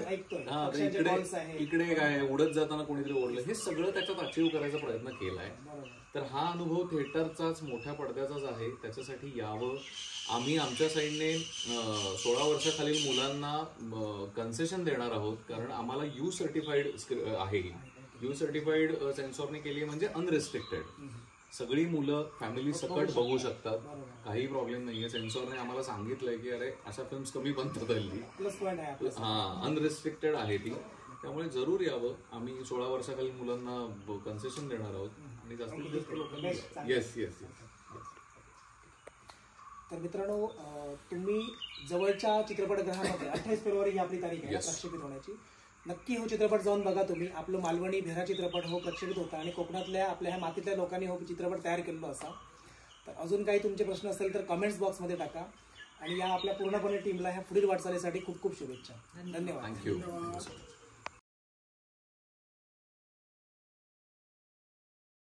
इकडे काय उडत जाताना कोणीतरी ओढलं, हे सगळं त्याच्यात अचीव्ह करायचा प्रयत्न केलाय. तर हा अनुभव थिएटरचाच, मोठ्या पडद्याचाच आहे. त्याच्यासाठी यावं. आम्ही आमच्या साईडने 16 वर्षाखालील मुलांना कन्सेशन देणार आहोत, कारण आम्हाला यू सर्टिफाईड आहे. यू सर्टिफाईड सेन्सॉरने केली म्हणजे अनरेस्ट्रिक्टेड. सगळी मुलं फॅमिली सकट बघू शकतात, काही प्रॉब्लेम नाहीये. सेन्सॉरने आम्हाला सांगितलंय की अरे अशा फिल्म्स कमी बनतात हल्ली. अनरेस्ट्रिक्टेड आहे ती, त्यामुळे जरूर यावं. आम्ही 16 वर्षाखालील मुलांना कन्सेशन देणार आहोत आणि जास्तीत जास्त लोकांना. येस. तर मित्रांनो, तुम्ही जवळच्या चित्रपटगृहामध्ये 28 फेब्रुवारी ही आपली तारीख आहे प्रक्षेपित होण्याची. नक्की हो चित्रपट जाऊन बघा तुम्ही. आपलं मालवणी भेरा चित्रपट हो प्रक्षेपित होता आणि कोकणातल्या आपल्या ह्या मातीतल्या लोकांनी हो चित्रपट तयार केलेला असा. तर अजून काही तुमचे प्रश्न असेल तर कमेंट्स बॉक्समध्ये टाका आणि या आपल्या पूर्णपणे टीमला ह्या पुढील वाटचालीसाठी खूप खूप शुभेच्छा. धन्यवाद. थँक्यू.